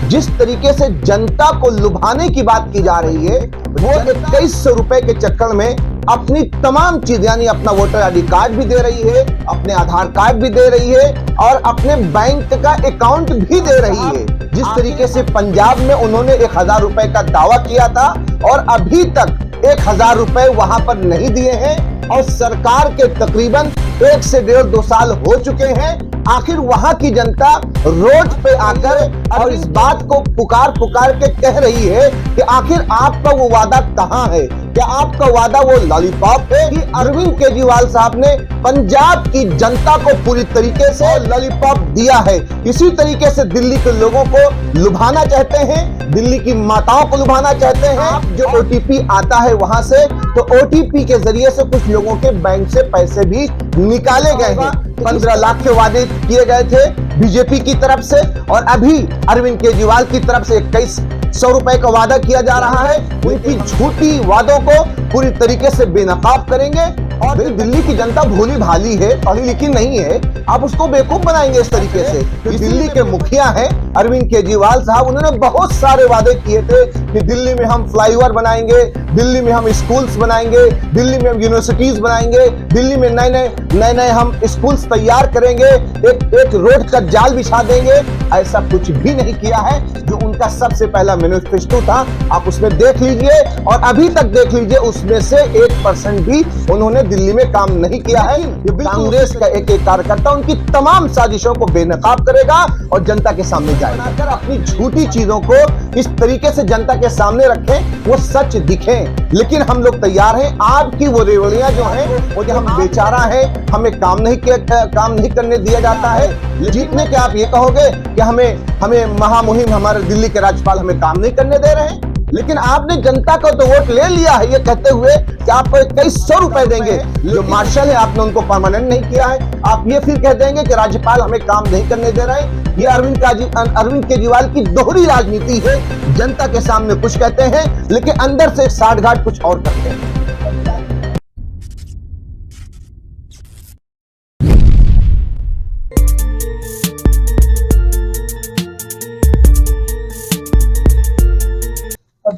जिस तरीके से जनता को लुभाने की बात की जा रही है, वो 2100 रुपए के चक्कर में अपनी तमाम चीज यानी अपना वोटर आईडी कार्ड भी दे रही है, अपने आधार कार्ड भी दे रही है और अपने बैंक का अकाउंट भी दे रही है। जिस तरीके से पंजाब में उन्होंने 1000 रुपए का दावा किया था और अभी तक 1000 रुपए वहां पर नहीं दिए हैं और सरकार के तकरीबन 1 से 1.5-2 साल हो चुके हैं। आखिर वहां की जनता रोड पे आकर और इस बात को पुकार के कह रही है कि आखिर आपका वो वादा कहां है? क्या आपका वादा वो लॉलीपॉप है कि अरविंद केजरीवाल साहब ने पंजाब की जनता को पूरी तरीके से लॉलीपॉप दिया है? इसी तरीके से दिल्ली के लोगों को लुभाना चाहते हैं, दिल्ली की माताओं को लुभाना चाहते हैं। जो ओटीपी आता है वहां से, तो ओटीपी के जरिए से कुछ लोगों के बैंक से पैसे भी निकाले गए हैं। 15 लाख के वादे किए गए थे बीजेपी की तरफ से और अभी अरविंद केजरीवाल की तरफ से 2100 रुपए का वादा किया जा रहा है। उनकी झूठी वादों को पूरी तरीके से बेनकाब करेंगे और दिल्ली की जनता भोली भाली है, पढ़ी लिखी नहीं है, आप उसको बेवकूफ बनाएंगे इस तरीके से। दिल्ली के मुखिया हैं अरविंद केजरीवाल साहब, उन्होंने बहुत सारे वादे किए थे कि दिल्ली में हम फ्लाईओवर बनाएंगे, दिल्ली में हम स्कूल्स बनाएंगे, दिल्ली में हम यूनिवर्सिटीज बनाएंगे, दिल्ली में नए हम स्कूल्स तैयार करेंगे, एक रोड का जाल बिछा देंगे। ऐसा कुछ भी नहीं किया है। जो उनका सबसे पहला मैनिफेस्टो था आप उसमें देख लीजिए और अभी तक देख लीजिए, उसमें से 1% भी उन्होंने दिल्ली में काम नहीं किया है। कांग्रेस का एक कार्यकर्ता उनकी तमाम साजिशों को बेनकाब करेगा और जनता के सामने जाएगा। अगर अपनी झूठी चीजों को इस तरीके से जनता के सामने रखें, वो सच दिखें, लेकिन हम लोग तैयार हैं। आपकी वो रेवड़ियां जो हैं, वो जो हम बेचारा हैं, हमें काम नहीं करने दिया जाता है। जीतने के आप ये कहोगे कि हमें महामुहिम हमारे दिल्ली के राज्यपाल हमें काम नहीं करने दे रहे हैं, लेकिन आपने जनता का तो वोट ले लिया है ये कहते हुए कि आपको 2100 रुपए देंगे। जो मार्शल है आपने उनको परमानेंट नहीं किया है, आप ये फिर कह देंगे कि राज्यपाल हमें काम नहीं करने दे रहे हैं। ये अरविंद केजरीवाल की दोहरी राजनीति है। जनता के सामने कुछ कहते हैं लेकिन अंदर से साठगांठ कुछ और करते हैं।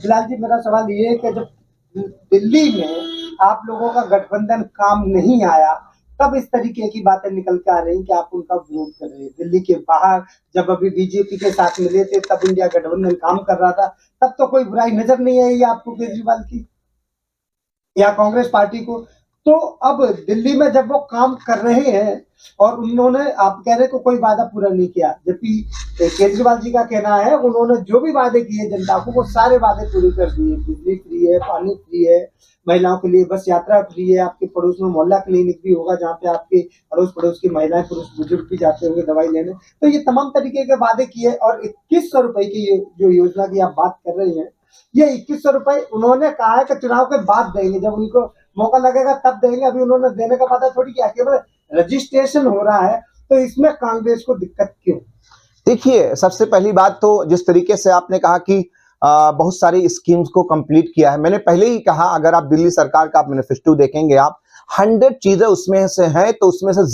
बिलाल जी, मेरा सवाल ये है कि जब दिल्ली में आप लोगों का गठबंधन काम नहीं आया, तब इस तरीके की बातें निकल के आ रही हैं कि आप उनका विरोध कर रहे हैं। दिल्ली के बाहर जब अभी बीजेपी के साथ मिले थे, तब इंडिया गठबंधन काम कर रहा था, तब तो कोई बुराई नजर नहीं आई आपको केजरीवाल की या कांग्रेस पार्टी को। तो अब दिल्ली में जब वो काम कर रहे हैं और उन्होंने, आप कह रहे को कोई वादा पूरा नहीं किया, जबकि केजरीवाल जी का कहना है उन्होंने जो भी वादे किए जनता को, वो सारे वादे पूरे कर दिए। बिजली फ्री है, पानी फ्री है, महिलाओं के लिए बस यात्रा फ्री है, आपके पड़ोस में मोहल्ला क्लिनिक भी होगा जहाँ पे आपके अड़ोस पड़ोस की महिलाएं पुरुष बुजुर्ग भी जाते होंगे दवाई लेने। तो ये तमाम तरीके के वादे किए और 2100 रुपए की ये जो योजना की आप बात कर रहे हैं, ये 2100 रुपए उन्होंने कहा है कि चुनाव के बाद देंगे, जब उनको मौका लगेगा तब देंगे। अभी उन्होंने देने का वादा थोड़ी किया, केवल रजिस्ट्रेशन हो रहा है। तो इसमें कांग्रेस को दिक्कत क्यों? देखिए, सबसे पहली बात तो जिस तरीके से आपने कहा कि बहुत सारी स्कीम्स को कंप्लीट किया है, मैंने पहले ही कहा अगर आप दिल्ली सरकार का मैनिफेस्टो देखेंगे, आप 100 चीजें उसमें से हैं तो उसमें से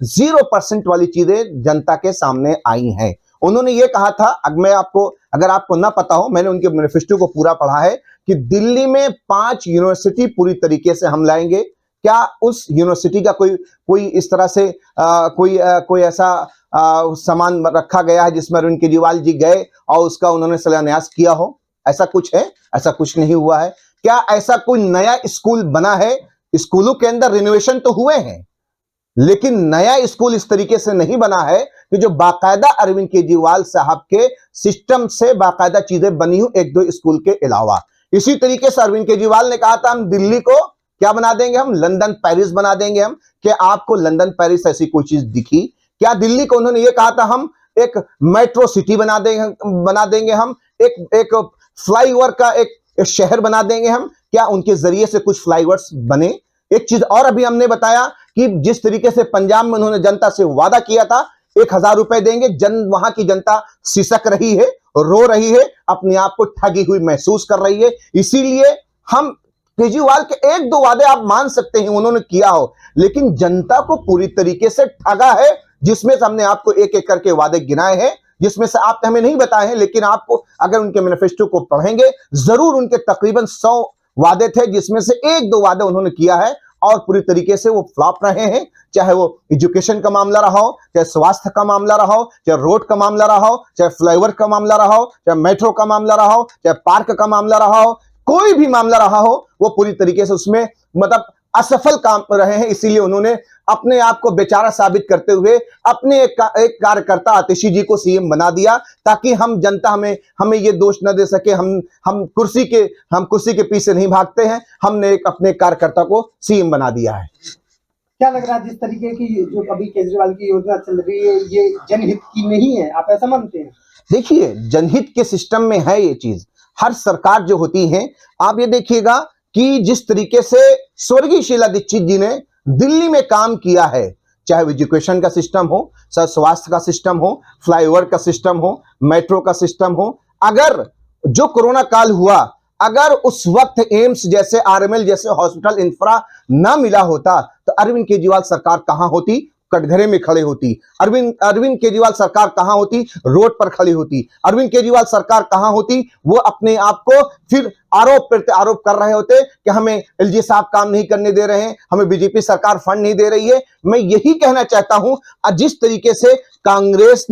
0% वाली चीजें जनता के सामने आई हैं। उन्होंने ये कहा था, अगर आपको ना पता हो, मैंने उनके मैनिफेस्टो को पूरा पढ़ा है कि दिल्ली में 5 यूनिवर्सिटी पूरी तरीके से हम लाएंगे। क्या उस यूनिवर्सिटी का कोई इस तरह से कोई ऐसा सामान रखा गया है जिसमें अरविंद केजरीवाल जी गए और उसका उन्होंने शिलान्यास किया हो? ऐसा कुछ है? ऐसा कुछ नहीं हुआ है। क्या ऐसा कोई नया स्कूल बना है? स्कूलों के अंदर रिनोवेशन तो हुए हैं, लेकिन नया स्कूल इस तरीके से नहीं बना है कि जो बाकायदा अरविंद केजरीवाल साहब के सिस्टम से बाकायदा चीजें बनी हो, 1-2 स्कूल के अलावा। इसी तरीके से अरविंद केजरीवाल ने कहा था हम दिल्ली को क्या बना देंगे, हम लंदन पेरिस बना देंगे। हम क्या आपको लंदन पेरिस ऐसी कोई चीज दिखी? क्या दिल्ली को उन्होंने ये कहा था हम एक मेट्रो सिटी बना देंगे, हम एक फ्लाईओवर का एक शहर बना देंगे हम? क्या उनके जरिए से कुछ फ्लाईओवर्स बने? एक चीज और अभी हमने बताया कि जिस तरीके से पंजाब में उन्होंने जनता से वादा किया था 1000 रुपए देंगे, वहां की जनता सिसक रही है, रो रही है, अपने आप को ठगी हुई महसूस कर रही है। इसीलिए हम केजरीवाल के 1-2 वादे आप मान सकते हैं उन्होंने किया हो, लेकिन जनता को पूरी तरीके से ठगा है, जिसमें हमने आपको एक एक करके वादे गिनाए हैं। जिसमें से आप हमें नहीं बताए हैं, लेकिन आपको अगर उनके मैनिफेस्टो को पढ़ेंगे जरूर उनके तकरीबन 100 वादे थे, जिसमें से 1-2 वादे उन्होंने किया है और पूरी तरीके से वो फ्लॉप रहे हैं। चाहे वो एजुकेशन का मामला रहा हो, चाहे स्वास्थ्य का मामला रहा हो, चाहे रोड का मामला रहा हो, चाहे फ्लाईओवर का मामला रहा हो, चाहे मेट्रो का मामला रहा हो, चाहे पार्क का मामला रहा हो, कोई भी मामला रहा हो, वो पूरी तरीके से उसमें मतलब असफल काम रहे हैं। इसीलिए उन्होंने अपने आप को बेचारा साबित करते हुए अपने एक कार्यकर्ता आतिशी जी को सीएम बना दिया, ताकि हम जनता हमें ये दोष न दे सके हम कुर्सी के पीछे नहीं भागते हैं, हमने एक अपने कार्यकर्ता को सीएम बना दिया है। क्या लग रहा है जिस तरीके की जो अभी केजरीवाल की योजना चल रही है ये जनहित की नहीं है, आप ऐसा मानते हैं? देखिए, जनहित के सिस्टम में है ये चीज। हर सरकार जो होती है, आप ये देखिएगा कि जिस तरीके से स्वर्गीय शीला दीक्षित जी ने दिल्ली में काम किया है, चाहे वो एजुकेशन का सिस्टम हो, चाहे स्वास्थ्य का सिस्टम हो, फ्लाईओवर का सिस्टम हो, मेट्रो का सिस्टम हो, अगर जो कोरोना काल हुआ, अगर उस वक्त एम्स जैसे आरएमएल जैसे हॉस्पिटल इंफ्रा ना मिला होता तो अरविंद केजरीवाल सरकार कहां होती? कटघरे में खड़े होती। अरविंद केजरीवाल सरकार कहां होती? रोड पर खड़ी होती। अरविंद केजरीवाल सरकार कहां होती? वो अपने आप को फिर आरोप कर रहे होते कि हमें एलजी साहब काम नहीं करने दे रहे हैं, हमें बीजेपी सरकार फंड नहीं दे रही है। मैं यही कहना चाहता हूं, जिस तरीके से कांग्रेस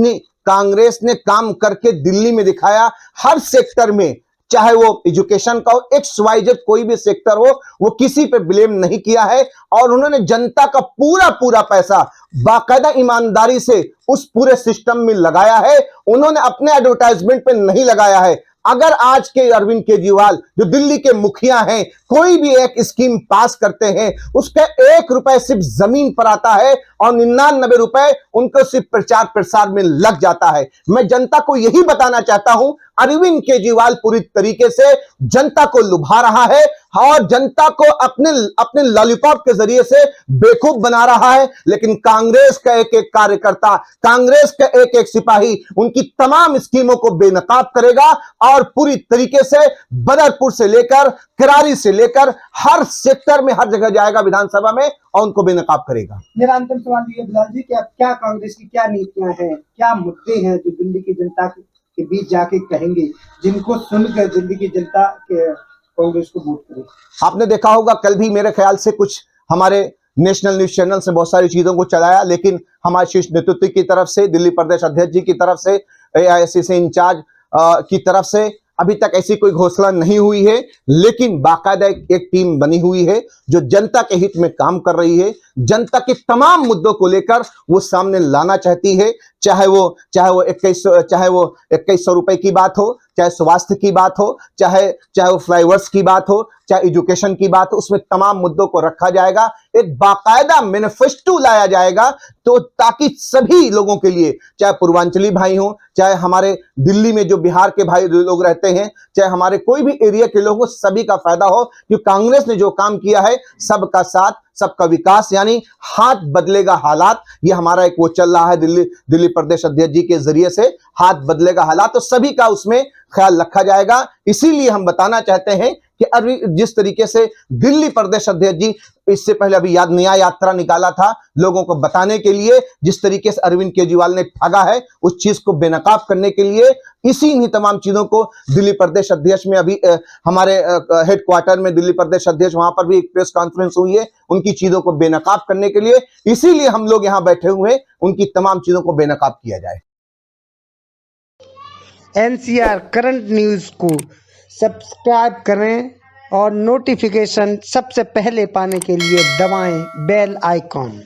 ने काम करके दिल्ली में दिखाया, हर सेक्टर में, चाहे वो एजुकेशन का हो, XYZ कोई भी सेक्टर हो, वो किसी पे ब्लेम नहीं किया है और उन्होंने जनता का पूरा पैसा बाकायदा ईमानदारी से उस पूरे सिस्टम में लगाया है। उन्होंने अपने एडवर्टाइजमेंट पे नहीं लगाया है। अगर आज के अरविंद केजरीवाल जो दिल्ली के मुखिया हैं, कोई भी एक स्कीम पास करते हैं, उसका 1 रुपए सिर्फ जमीन पर आता है और 99 रुपए उनको सिर्फ प्रचार प्रसार में लग जाता है। मैं जनता को यही बताना चाहता हूं, अरविंद केजरीवाल पूरी तरीके से जनता को लुभा रहा है और जनता को अपने लॉलीपॉप के जरिए से बेवकूफ बना रहा है। लेकिन कांग्रेस का एक एक कार्यकर्ता, कांग्रेस का एक एक सिपाही उनकी तमाम स्कीमों को बेनकाब करेगा और पूरी तरीके से बदरपुर से लेकर करारी से लेकर हर सेक्टर में हर जगह जाएगा विधानसभा में और उनको बेनकाब करेगा। मेरा अंतिम सवाल ये बिलाल जी कि आप क्या कांग्रेस की क्या नीतियां हैं, क्या मुद्दे हैं जो दिल्ली की जनता के बीच जाके कहेंगे, जिनको सुनकर दिल्ली की जनता के कांग्रेस को वोट करे? आपने देखा होगा कल भी मेरे ख्याल से कुछ हमारे नेशनल न्यूज चैनल से बहुत सारी चीजों को चलाया, लेकिन हमारे शीर्ष नेतृत्व की तरफ से, दिल्ली प्रदेश अध्यक्ष जी की तरफ से, AICC इंचार्ज की तरफ से अभी तक ऐसी कोई घोषणा नहीं हुई है। लेकिन बाकायदा एक टीम बनी हुई है जो जनता के हित में काम कर रही है, जनता के तमाम मुद्दों को लेकर वो सामने लाना चाहती है। चाहे वो 2100 रुपए की बात हो, चाहे स्वास्थ्य की बात हो, चाहे वो फ्लाईओवर्स की बात हो, चाहे एजुकेशन की बात हो, उसमें तमाम मुद्दों को रखा जाएगा। एक बाकायदा मैनिफेस्टो लाया जाएगा तो ताकि सभी लोगों के लिए, चाहे पूर्वांचली भाई हो, चाहे हमारे दिल्ली में जो बिहार के भाई लोग रहते हैं, चाहे हमारे कोई भी एरिया के लोग हो, सभी का फायदा हो। कि कांग्रेस ने जो काम किया है, सबका साथ सबका विकास, यानी हाथ बदलेगा हालात, ये हमारा एक वो चल रहा है दिल्ली प्रदेश अध्यक्ष जी के जरिए से, हाथ बदलेगा हालात, तो सभी का उसमें ख्याल रखा जाएगा। इसीलिए हम बताना चाहते हैं कि अभी जिस तरीके से दिल्ली प्रदेश अध्यक्ष जी इससे पहले अभी नया यात्रा निकाला था लोगों को बताने के लिए, जिस तरीके से अरविंद केजरीवाल ने ठगा है उस चीज को बेनकाब करने के लिए, इसी तमाम चीजों को दिल्ली प्रदेश अध्यक्ष में अभी हमारे हेडक्वार्टर में दिल्ली प्रदेश अध्यक्ष, वहां पर भी एक प्रेस कॉन्फ्रेंस हुई है उनकी चीजों को बेनकाब करने के लिए। इसीलिए हम लोग यहां बैठे हुए हैं, उनकी तमाम चीजों को बेनकाब किया जाए। NCR करंट न्यूज़ को सब्सक्राइब करें और नोटिफिकेशन सबसे पहले पाने के लिए दबाएं बेल आइकॉन।